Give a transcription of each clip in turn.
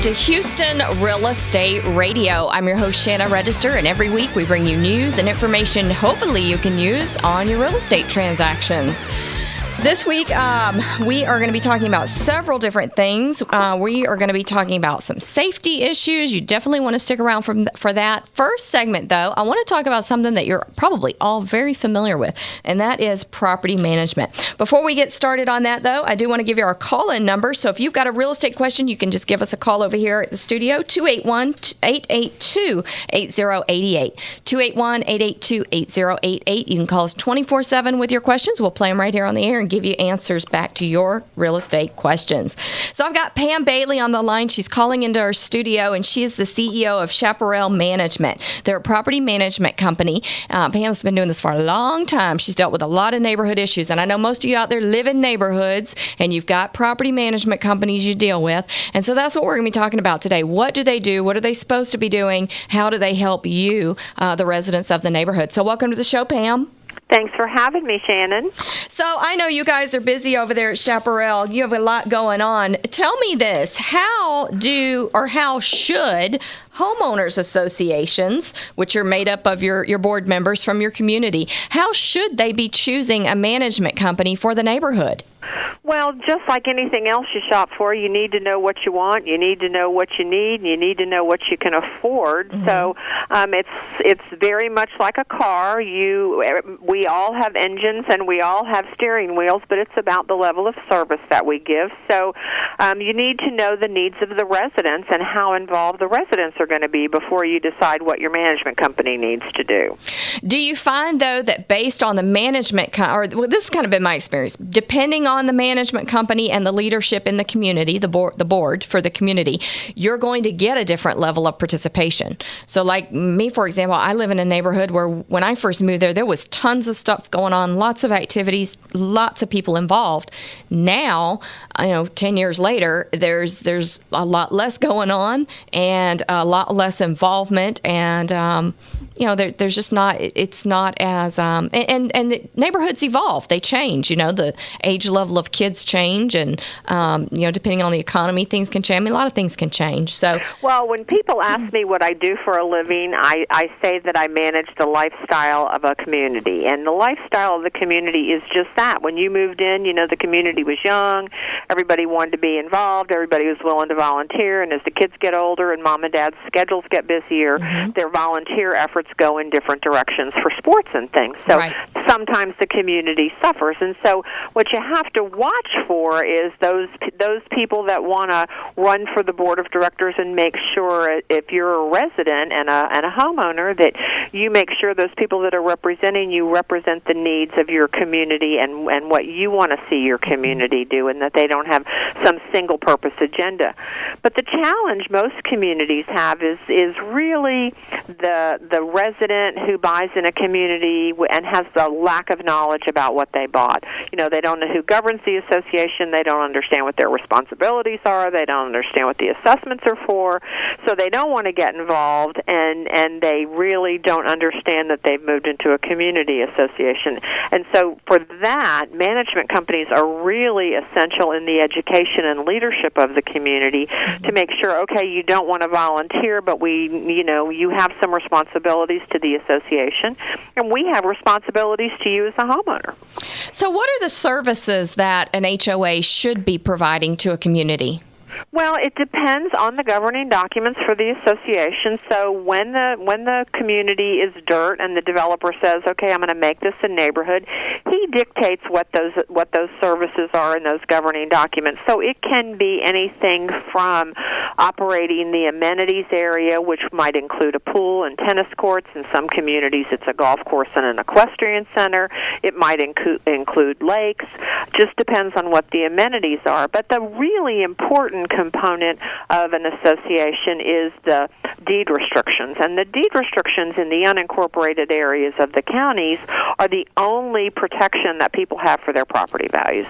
Welcome to Houston Real Estate Radio. I'm your host, Shannon Register, and every week we bring you news and information hopefully you can use on your real estate transactions. This week, we are going to be talking about several different things. We are going to be talking about some safety issues. You definitely want to stick around for that. First segment, though, I want to talk about something that you're probably all very familiar with, and that is property management. Before we get started on that, though, I do want to give you our call-in number. So if you've got a real estate question, you can just give us a call over here at the studio, 281-882-8088. 281-882-8088. You can call us 24/7 with your questions. We'll play them right here on the air and give you answers back to your real estate questions. So I've got Pam Bailey on the line. She's calling into our studio, and she is the CEO of Chaparell Management. They're a property management company. Pam's been doing this for a long time. She's dealt with a lot of neighborhood issues, and I know most of you out there live in neighborhoods, and you've got property management companies you deal with, and so that's what we're going to be talking about today. What do they do? What are they supposed to be doing? How do they help you, the residents of the neighborhood? So welcome to the show, Pam. Thanks for having me, Shannon. So I know you guys are busy over there at Chaparell. You have a lot going on. Tell me this. How should homeowners associations, which are made up of your board members from your community, how should they be choosing a management company for the neighborhood? Well, just like anything else you shop for, you need to know what you want, you need to know what you need, and you need to know what you can afford. Mm-hmm. So it's very much like a car. We all have engines and we all have steering wheels, but it's about the level of service that we give. So you need to know the needs of the residents and how involved the residents are going to be before you decide what your management company needs to do. Do you find, though, that based on the management, this has kind of been my experience, depending on the management company and the leadership in the community, the board for the community, you're going to get a different level of participation. So like me, for example, I live in a neighborhood where when I first moved there was tons of stuff going on, lots of activities, lots of people involved. Now, 10 years later, there's a lot less going on and a lot less involvement, and there's just not, it's not as, and the neighborhoods evolve, they change, the age level of kids change, and, depending on the economy, things can change. I mean, a lot of things can change. So, well, when people ask me what I do for a living, I say that I manage the lifestyle of a community, and the lifestyle of the community is just that. When you moved in, the community was young, everybody wanted to be involved, everybody was willing to volunteer, and as the kids get older and mom and dad's schedules get busier, mm-hmm. their volunteer efforts go in different directions for sports and things. So right. Sometimes the community suffers, and so what you have to watch for is those people that want to run for the board of directors and make sure, if you're a resident and a homeowner, that you make sure those people that are representing you represent the needs of your community and what you want to see your community do, and that they don't have some single purpose agenda. But the challenge most communities have is really the resident who buys in a community and has the lack of knowledge about what they bought. They don't know who governs the association. They don't understand what their responsibilities are. They don't understand what the assessments are for. So they don't want to get involved, and they really don't understand that they've moved into a community association. And so for that, management companies are really essential in the education and leadership of the community mm-hmm. to make sure, okay, you don't want to volunteer, but you have some responsibilities to the association, and we have responsibilities to you as a homeowner. So what are the services that an HOA should be providing to a community? Well, it depends on the governing documents for the association. So when the community is dirt and the developer says, "Okay, I'm going to make this a neighborhood," he dictates what those services are in those governing documents. So it can be anything from operating the amenities area, which might include a pool and tennis courts. In some communities, it's a golf course and an equestrian center. It might include lakes. Just depends on what the amenities are. But the really important component of an association is the deed restrictions. And the deed restrictions in the unincorporated areas of the counties are the only protection that people have for their property values.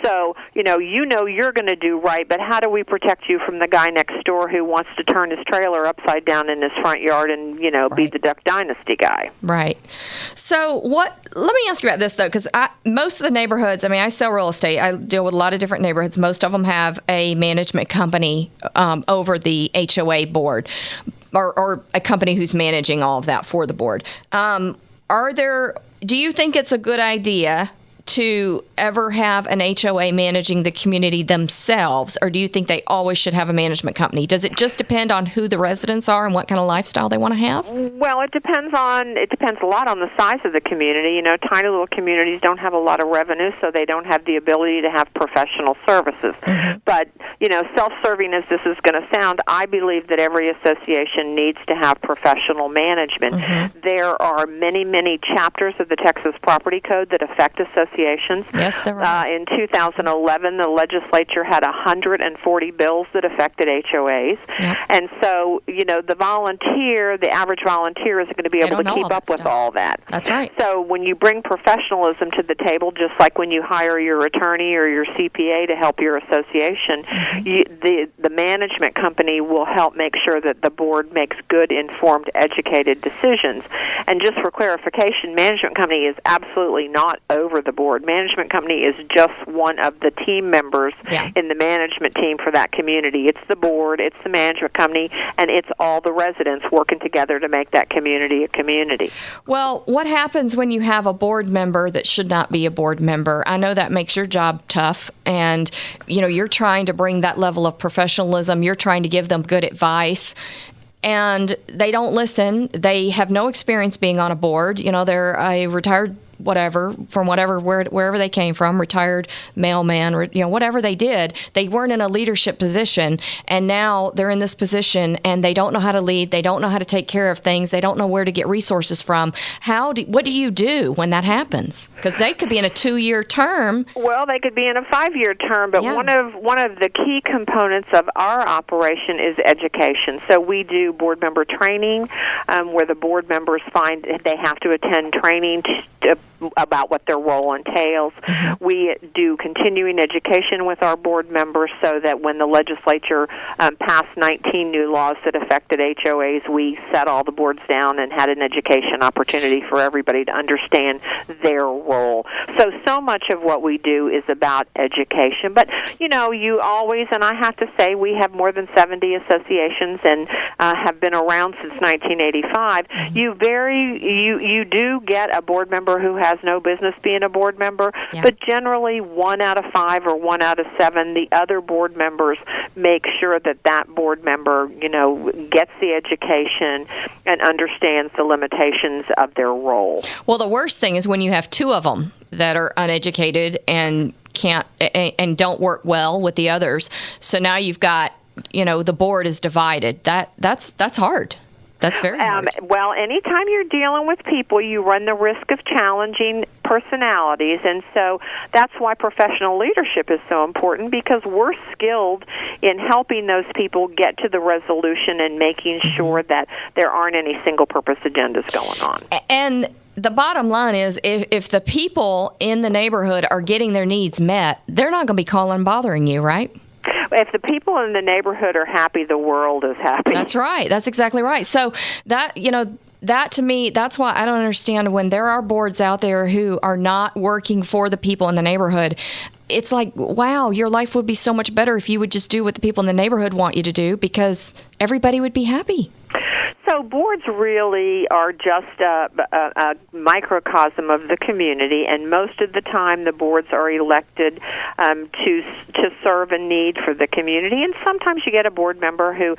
So, you're going to do right, but how do we protect you from the guy next door who wants to turn his trailer upside down in his front yard and, be the Duck Dynasty guy. Right. So let me ask you about this, though, because most of the neighborhoods, I sell real estate. I deal with a lot of different neighborhoods. Most of them have a management company over the HOA board or a company who's managing all of that for the board. Do you think it's a good idea to ever have an HOA managing the community themselves, or do you think they always should have a management company? Does it just depend on who the residents are and what kind of lifestyle they want to have? Well, it depends a lot on the size of the community. Tiny little communities don't have a lot of revenue, so they don't have the ability to have professional services. Mm-hmm. But, self-serving as this is going to sound, I believe that every association needs to have professional management. Mm-hmm. There are many, many chapters of the Texas Property Code that affect associations. Yes, there are. In 2011, the legislature had 140 bills that affected HOAs. Yep. And so, the average volunteer isn't going to be able to keep up with all that. That's right. So when you bring professionalism to the table, just like when you hire your attorney or your CPA to help your association, mm-hmm. the management company will help make sure that the board makes good, informed, educated decisions. And just for clarification, management company is absolutely not over the board. Management company is just one of the team members in the management team for that community. It's the board, it's the management company, and it's all the residents working together to make that community a community. Well, what happens when you have a board member that should not be a board member? I know that makes your job tough, and you're trying to bring that level of professionalism. You're trying to give them good advice. And they don't listen. They have no experience being on a board. They're a retired wherever they came from, retired mailman, whatever they did, they weren't in a leadership position, and now they're in this position, and they don't know how to lead, they don't know how to take care of things, they don't know where to get resources from. What do you do when that happens? Because they could be in a 2-year term. Well, they could be in a 5-year term, but one of the key components of our operation is education. So we do board member training, where the board members find they have to attend training about what their role entails. Mm-hmm. We do continuing education with our board members so that when the legislature passed 19 new laws that affected HOAs, we set all the boards down and had an education opportunity for everybody to understand their role. So much of what we do is about education. But, you always, and I have to say, we have more than 70 associations and have been around since 1985. Mm-hmm. You do get a board member who has no business being a board member, but generally 1 out of 5 or 1 out of 7, the other board members make sure that board member, gets the education and understands the limitations of their role. Well, the worst thing is when you have 2 of them that are uneducated and can't and don't work well with the others. So now you've got, the board is divided. That's hard. That's very hard. Well, anytime you're dealing with people, you run the risk of challenging personalities, and so that's why professional leadership is so important, because we're skilled in helping those people get to the resolution and making mm-hmm. sure that there aren't any single-purpose agendas going on. And the bottom line is, if the people in the neighborhood are getting their needs met, they're not going to be calling and bothering you, right? If the people in the neighborhood are happy, the world is happy. That's right. That's exactly right. So that to me, that's why I don't understand when there are boards out there who are not working for the people in the neighborhood. It's like, wow, your life would be so much better if you would just do what the people in the neighborhood want you to do, because everybody would be happy. So boards really are just a microcosm of the community, and most of the time the boards are elected to serve a need for the community. And sometimes you get a board member who,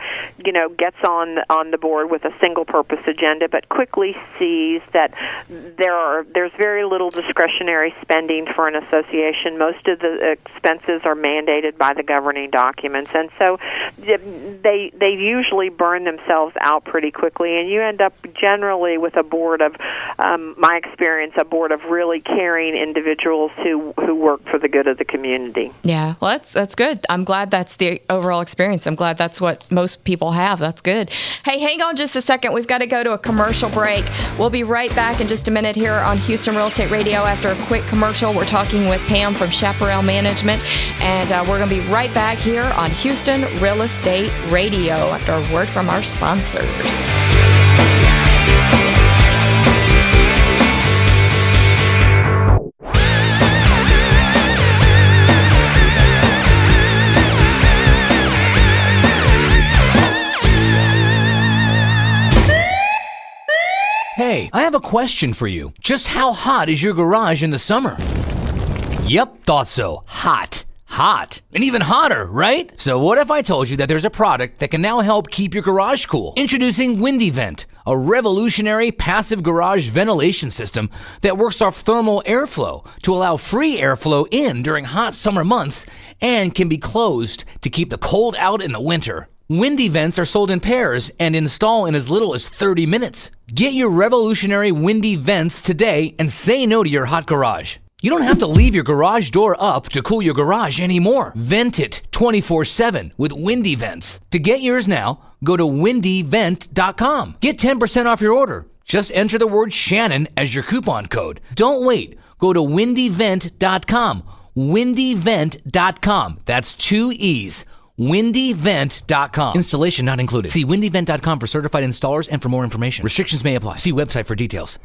gets on the board with a single-purpose agenda, but quickly sees that there's very little discretionary spending for an association. Most of the expenses are mandated by the governing documents, and so they usually burn themselves out pretty quickly, and you end up generally with a board of, my experience, a board of really caring individuals who work for the good of the community. Yeah, well, that's good. I'm glad that's the overall experience. I'm glad that's what most people have. That's good. Hey, hang on just a second. We've got to go to a commercial break. We'll be right back in just a minute here on Houston Real Estate Radio. After a quick commercial, we're talking with Pam from Chaparell Management, and we're going to be right back here on Houston Real Estate Radio after a word from our sponsors. Hey, I have a question for you. Just how hot is your garage in the summer? Yep, thought so. Hot. Hot. And even hotter, right? So what if I told you that there's a product that can now help keep your garage cool? Introducing Windy Vent, a revolutionary passive garage ventilation system that works off thermal airflow to allow free airflow in during hot summer months and can be closed to keep the cold out in the winter. Windy Vents are sold in pairs and install in as little as 30 minutes. Get your revolutionary Windy Vents today and say no to your hot garage. You don't have to leave your garage door up to cool your garage anymore. Vent it 24/7 with Windy Vents. To get yours now, go to windyvent.com. Get 10% off your order. Just enter the word Shannon as your coupon code. Don't wait. Go to windyvent.com. windyvent.com. That's 2 E's. windyvent.com. Installation not included. See windyvent.com for certified installers and for more information. Restrictions may apply. See website for details.